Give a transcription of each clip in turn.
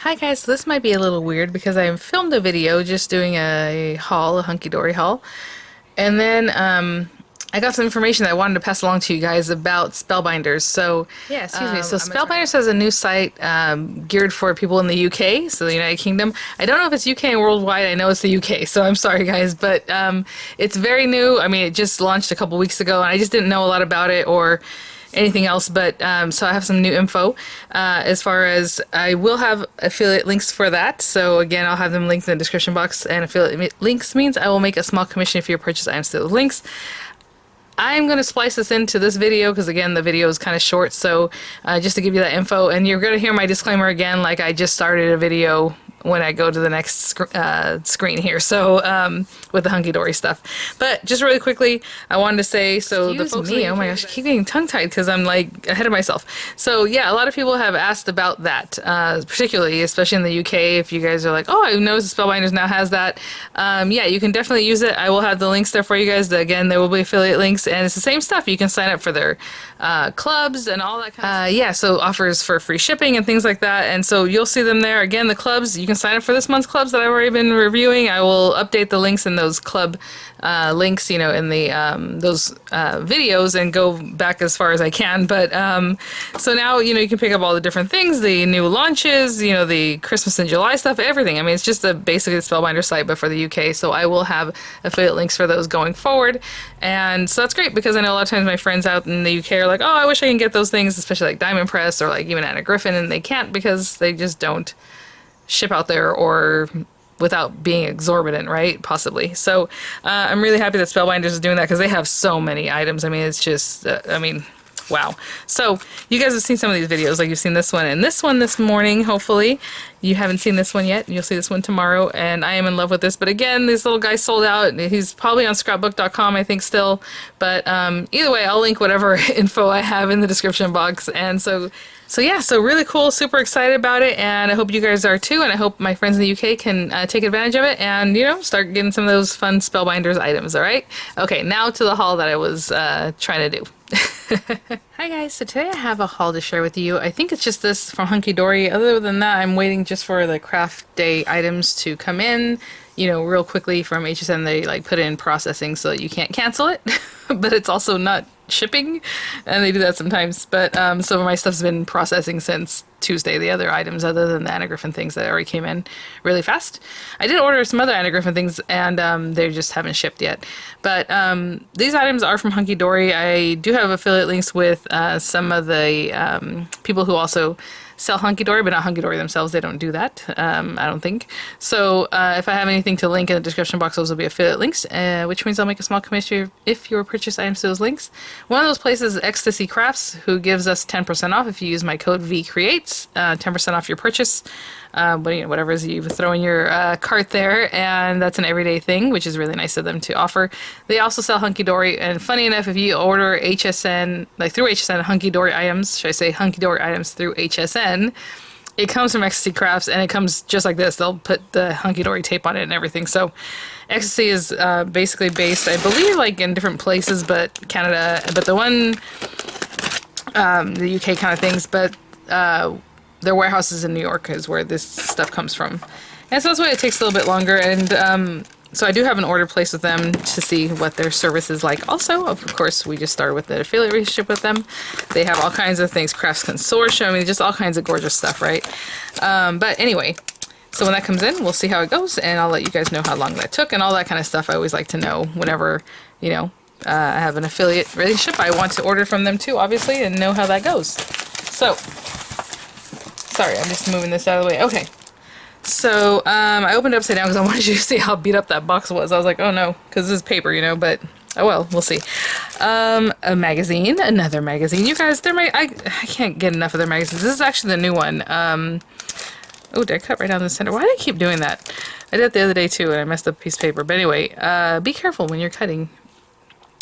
Hi guys, so this might be a little weird because I filmed a video just doing a haul, a Hunkydory haul, and then I got some information that I wanted to pass along to you guys about Spellbinders. So yeah, excuse me. So Spellbinders has a new site geared for people in the UK, so the United Kingdom. I don't know if it's UK and worldwide. I know it's the UK, so I'm sorry guys, but it's very new. I mean, it just launched a couple weeks ago, and I just didn't know a lot about it or anything else, but so I have some new info as far as I will have affiliate links for that. So again, I'll have them linked in the description box, and affiliate links means I will make a small commission if you purchase items through those links. I'm going to splice this into this video because again the video is kind of short, so just to give you that info, and you're going to hear my disclaimer again like I just started a video when I go to the next screen here, so with the Hunkydory stuff. But just really quickly, I wanted to say, so the folks me, oh my gosh, I keep getting tongue-tied because I'm like ahead of myself. So yeah, a lot of people have asked about that, particularly, especially in the UK, if you guys are like, oh, I noticed Spellbinders now has that. Yeah, you can definitely use it. I will have the links there for you guys. Again, there will be affiliate links, and it's the same stuff. You can sign up for their clubs and all that kind of stuff. Yeah, so offers for free shipping and things like that, and so you'll see them there. Again, the clubs, you can sign up for this month's clubs that I've already been reviewing. I will update the links in those club links, you know, in the those videos, and go back as far as I can. But so now, you know, you can pick up all the different things, the new launches, you know, the Christmas and July stuff, everything. I mean, it's just basically the Spellbinder site, but for the UK. So I will have affiliate links for those going forward, and so that's great because I know a lot of times my friends out in the UK are like, oh, I wish I can get those things, especially like Diamond Press or like even Anna Griffin, and they can't because they just don't ship out there, or without being exorbitant, right? Possibly. So I'm really happy that Spellbinders is doing that because they have so many items. I mean, it's just, I mean, wow. So you guys have seen some of these videos, like you've seen this one and this one this morning, hopefully. You haven't seen this one yet. You'll see this one tomorrow, and I am in love with this. But again, this little guy sold out. He's probably on scrapbook.com, I think, still. But either way, I'll link whatever info I have in the description box. And so yeah, so really cool, super excited about it, and I hope you guys are too, and I hope my friends in the UK can take advantage of it and, you know, start getting some of those fun Spellbinders items, alright? Okay, now to the haul that I was trying to do. Hi guys, so today I have a haul to share with you. I think it's just this from Hunkydory. Other than that, I'm waiting just for the craft day items to come in, you know, real quickly from HSN. They like put it in processing so that you can't cancel it, but it's also not shipping, and they do that sometimes. But some of my stuff's been processing since Tuesday, the other items other than the Anna Griffin things that already came in really fast. I did order some other Anna Griffin things, and they just haven't shipped yet. But these items are from Hunkydory. I do have affiliate links with some of the people who also sell Hunkydory, but not Hunkydory themselves. They don't do that, I don't think. So if I have anything to link in the description box, those will be affiliate links, which means I'll make a small commission if you purchase items to those links. One of those places is Ecstasy Crafts, who gives us 10% off if you use my code VianneyCreates, 10% off your purchase. But you know, whatever it is you throw in your cart there, and that's an everyday thing, which is really nice of them to offer. They also sell Hunkydory, and funny enough, if you order HSN, like through HSN, Hunkydory items, should I say Hunkydory items through HSN, it comes from Ecstasy Crafts, and it comes just like this. They'll put the Hunkydory tape on it and everything. So Ecstasy is basically based, I believe, like in different places, but Canada, but the one, the UK kind of things, but their warehouses in New York is where this stuff comes from. And so that's why it takes a little bit longer. And so I do have an order placed with them to see what their service is like. Also, of course, we just started with the affiliate relationship with them. They have all kinds of things, Crafts Consortium, I mean, just all kinds of gorgeous stuff, right? But anyway, so when that comes in, we'll see how it goes, and I'll let you guys know how long that took and all that kind of stuff. I always like to know whenever, you know, I have an affiliate relationship. I want to order from them too, obviously, and know how that goes. So, sorry, I'm just moving this out of the way. Okay. So, I opened it upside down because I wanted you to see how beat up that box was. I was like, oh no, because this is paper, you know, but, oh well, we'll see. A magazine, another magazine. You guys, I can't get enough of their magazines. This is actually the new one. Oh, did I cut right down the center? Why do I keep doing that? I did it the other day too, and I messed up a piece of paper. But anyway, be careful when you're cutting.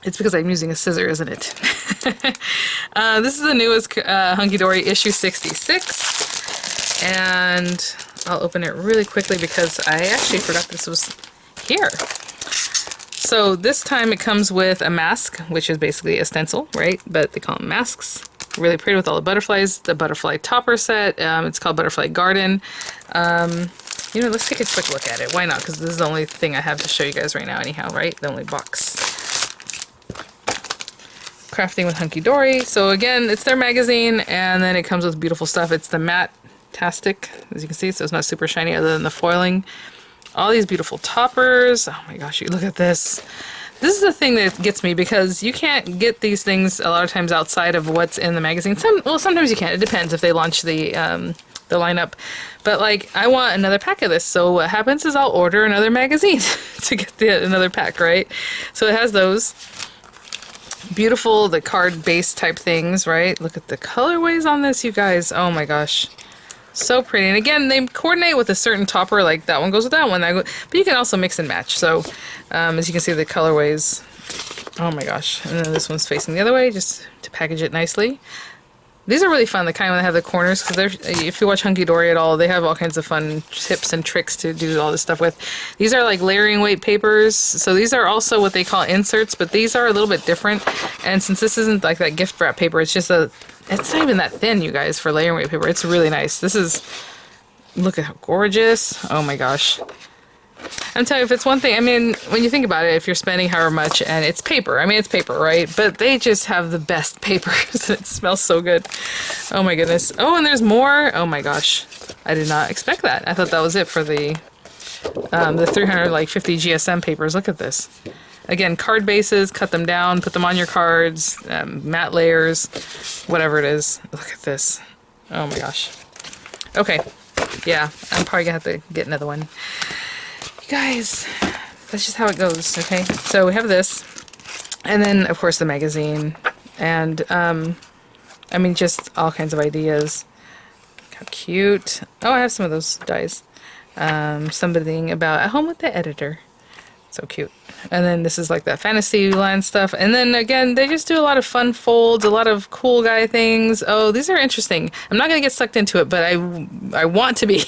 It's because I'm using a scissor, isn't it? This is the newest Hunkydory issue 66, and I'll open it really quickly because I actually forgot this was here. So this time it comes with a mask, which is basically a stencil, right? But they call them masks. Really pretty with all the butterflies. The butterfly topper set. It's called Butterfly Garden. You know, let's take a quick look at it. Why not? Because this is the only thing I have to show you guys right now anyhow, right? The only box. Crafting with Hunkydory. So again, it's their magazine, and then it comes with beautiful stuff. It's the matte-tastic, as you can see, so it's not super shiny other than the foiling. All these beautiful toppers. Oh my gosh, you look at this. This is the thing that gets me, because you can't get these things a lot of times outside of what's in the magazine. Well, sometimes you can. It depends if they launch the lineup. But like, I want another pack of this. So what happens is I'll order another magazine to get another pack, right? So it has those beautiful, the card base type things, right? Look at the colorways on this, you guys. Oh my gosh. So pretty. And again, they coordinate with a certain topper, like that one goes with that one. But you can also mix and match. So as you can see, the colorways, oh my gosh. And then this one's facing the other way, just to package it nicely. These are really fun, the kind that have the corners, because if you watch Hunkydory at all, they have all kinds of fun tips and tricks to do all this stuff with. These are like layering weight papers, so these are also what they call inserts, but these are a little bit different. And since this isn't like that gift wrap paper, it's just it's not even that thin, you guys, for layering weight paper. It's really nice. This is, look at how gorgeous. Oh my gosh. I'm telling you, if it's one thing, I mean, when you think about it, if you're spending however much, and it's paper, I mean, it's paper, right? But they just have the best papers. It smells so good. Oh my goodness. Oh, and there's more. Oh my gosh. I did not expect that. I thought that was it for the 350 GSM papers. Look at this. Again, card bases, cut them down, put them on your cards, matte layers, whatever it is. Look at this. Oh my gosh. Okay. Yeah, I'm probably gonna have to get another one. Guys, that's just how it goes, okay? So we have this, and then of course the magazine, and I mean, just all kinds of ideas. How cute. Oh, I have some of those dies. Something about At Home with the Editor. So cute. And then this is like that fantasy land stuff, and then again, they just do a lot of fun folds, a lot of cool guy things. Oh, these are interesting. I'm not gonna get sucked into it, but I want to be.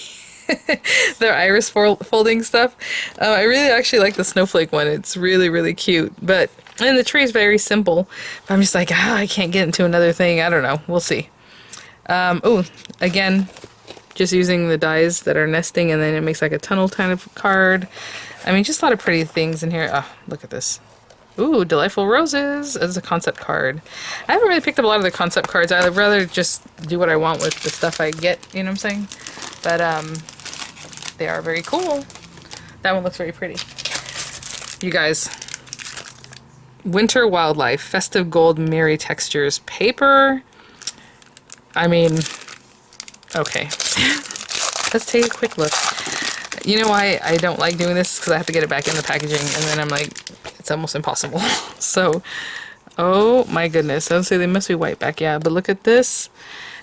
Their iris folding stuff. I really actually like the snowflake one. It's really, really cute. And the tree is very simple. But I'm just like, I can't get into another thing. I don't know. We'll see. Oh, again, just using the dies that are nesting, and then it makes like a tunnel kind of card. I mean, just a lot of pretty things in here. Oh, look at this. Ooh, Delightful Roses as a concept card. I haven't really picked up a lot of the concept cards. I'd rather just do what I want with the stuff I get, you know what I'm saying? But, they are very cool. That one looks very pretty. You guys, Winter Wildlife, Festive Gold Merry Textures paper. I mean, okay. Let's take a quick look. You know why I don't like doing this? Because I have to get it back in the packaging, and then I'm like, it's almost impossible. So, oh my goodness. I would say they must be white back, yeah. But look at this.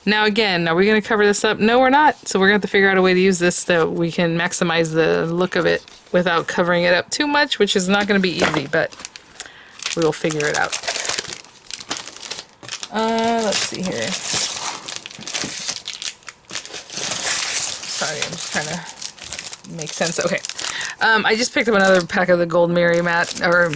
Now again, are we going to cover this up? No, we're not. So we're going to have to figure out a way to use this so that we can maximize the look of it without covering it up too much, which is not going to be easy, but we will figure it out. Let's see here. Sorry, I'm just trying to make sense. Okay. I just picked up another pack of the Gold Mary matte, or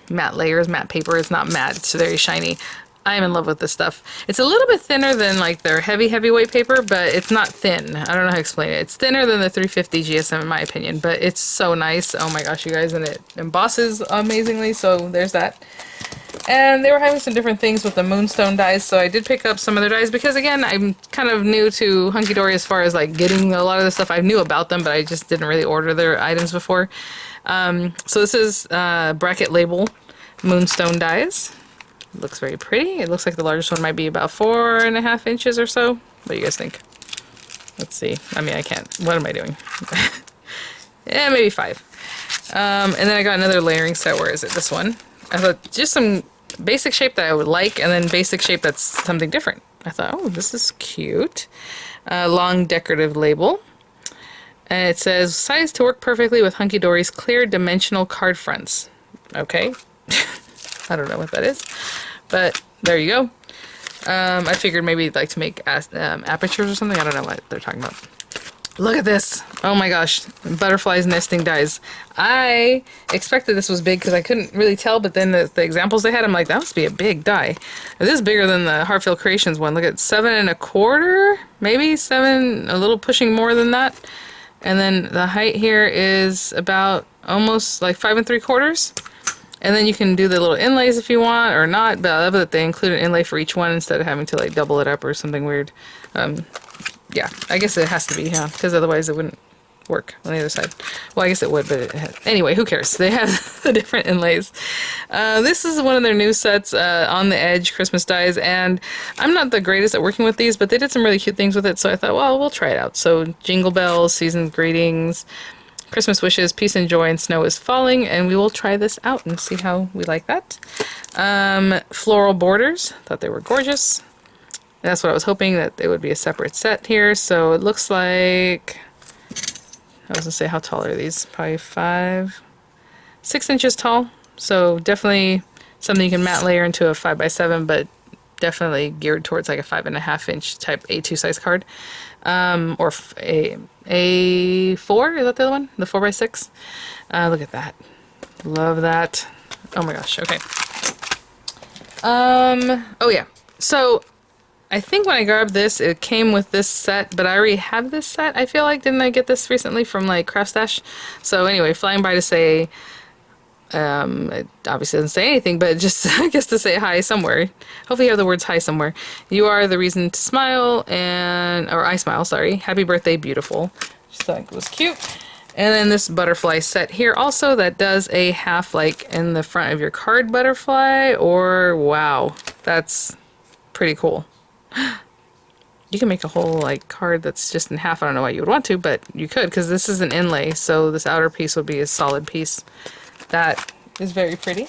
matte layers, matte paper. It's not matte, it's very shiny. I am in love with this stuff. It's a little bit thinner than like their heavyweight paper, but it's not thin. I don't know how to explain it. It's thinner than the 350 GSM in my opinion, but it's so nice. Oh my gosh, you guys, and it embosses amazingly, so there's that. And they were having some different things with the moonstone dies, so I did pick up some of their dies because again, I'm kind of new to Hunkydory as far as like getting a lot of the stuff. I knew about them, but I just didn't really order their items before. So this is bracket label moonstone dies. Looks very pretty. It looks like the largest one might be about 4.5 inches or so. What do you guys think? Let's see. I mean, I can't. What am I doing? Yeah, maybe 5. And then I got another layering set. Where is it? This one. I thought just some basic shape that I would like, and then basic shape that's something different. I thought, oh, this is cute. Long decorative label. And it says, sized to work perfectly with Hunkydory's clear dimensional card fronts. Okay. I don't know what that is, but there you go. I figured maybe you'd like to make apertures or something. I don't know what they're talking about. Look at this. Oh my gosh. Butterflies nesting dies. I expected this was big because I couldn't really tell, but then the examples they had, I'm like, that must be a big die. This is bigger than the Heartfield Creations one. Look at 7¼ maybe 7, a little pushing more than that. And then the height here is about almost like 5¾ And then you can do the little inlays if you want or not, but I love that they include an inlay for each one instead of having to like double it up or something weird. Yeah, I guess it has to be, yeah, because otherwise it wouldn't work on the other side. Well, I guess it would, but anyway, who cares? They have the different inlays. This is one of their new sets, On the Edge Christmas dies, and I'm not the greatest at working with these, but they did some really cute things with it, so I thought, well, we'll try it out. So, Jingle Bells, Season's Greetings, Christmas Wishes, Peace and Joy, and Snow is Falling, and we will try this out and see how we like that. Floral Borders, thought they were gorgeous. That's what I was hoping, that it would be a separate set here. So it looks like, I was gonna say, how tall are these? Probably 6 inches tall. So definitely something you can matte layer into a 5x7, but definitely geared towards like a 5.5 inch type A2 size card. Or A4, is that the other one? The 4x6? Look at that. Love that. Oh my gosh, okay. Oh yeah. So I think when I grabbed this, it came with this set, but I already have this set, I feel like. Didn't I get this recently from, like, Craft Stash? So anyway, flying by to say, it obviously doesn't say anything, but just, I guess, to say hi somewhere. Hopefully you have the words hi somewhere. You are the reason to smile, or I smile, sorry. Happy birthday, beautiful. Just thought it was cute. And then this butterfly set here also that does a half, like, in the front of your card butterfly, or, wow, that's pretty cool. You can make a whole like card that's just in half. I don't know why you would want to, but you could, because this is an inlay, so this outer piece would be a solid piece. That is very pretty.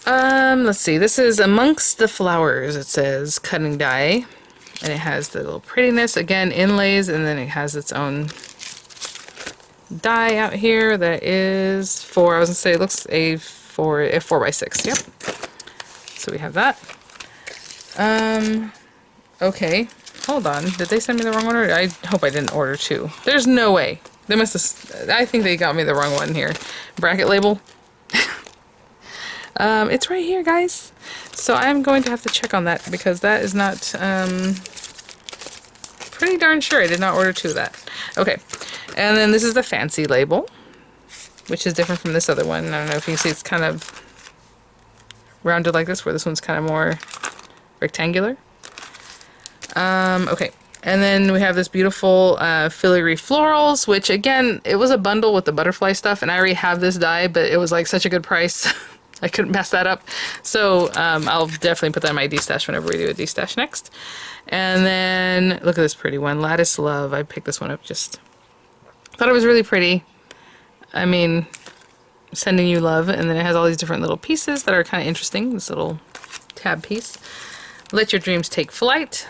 Let's see, this is Amongst the Flowers, it says, cutting die, and it has the little prettiness, again, inlays, and then it has its own die out here that is for, I was gonna say, it looks a 4x6, yep. So we have that. Okay, hold on. Did they send me the wrong one? Or I hope I didn't order two. There's no way. They must have, I think they got me the wrong one here. Bracket label. It's right here, guys. So I'm going to have to check on that because that is not, pretty darn sure I did not order two of that. Okay, and then this is the fancy label, which is different from this other one. I don't know if you can see, it's kind of rounded like this, where this one's kind of more rectangular. Okay, and then we have this beautiful filigree florals, which again, it was a bundle with the butterfly stuff, and I already have this die, but it was like such a good price. I couldn't pass that up. So I'll definitely put that in my D-stash whenever we do a D-stash next. And then look at this pretty one, Lattice Love. I picked this one up, just thought it was really pretty. I mean, sending you love, and then it has all these different little pieces that are kind of interesting. This little tab piece. Let Your Dreams Take Flight.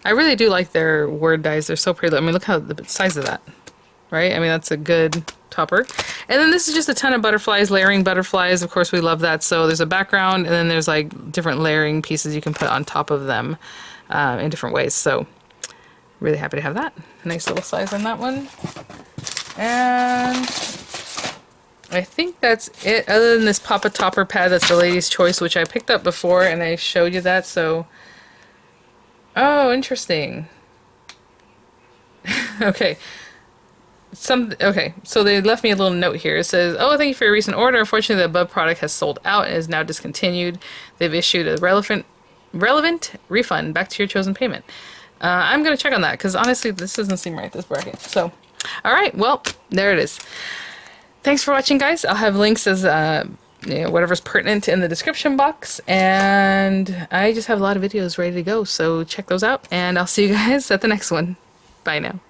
I really do like their word dies. They're so pretty. I mean, look how the size of that, right? I mean, that's a good topper. And then this is just a ton of butterflies, layering butterflies. Of course, we love that. So there's a background, and then there's like different layering pieces you can put on top of them in different ways. So really happy to have that. Nice little size on that one. And I think that's it, other than this Papa Topper pad that's the Lady's Choice, which I picked up before and I showed you that, so... Oh, interesting. Okay. Okay, so they left me a little note here. It says, oh, thank you for your recent order. Unfortunately, the above product has sold out and is now discontinued. They've issued a relevant refund back to your chosen payment. I'm going to check on that, because honestly, this doesn't seem right, this bracket. So, alright, well, there it is. Thanks for watching, guys. I'll have links as whatever's pertinent in the description box, and I just have a lot of videos ready to go, so check those out, and I'll see you guys at the next one. Bye now.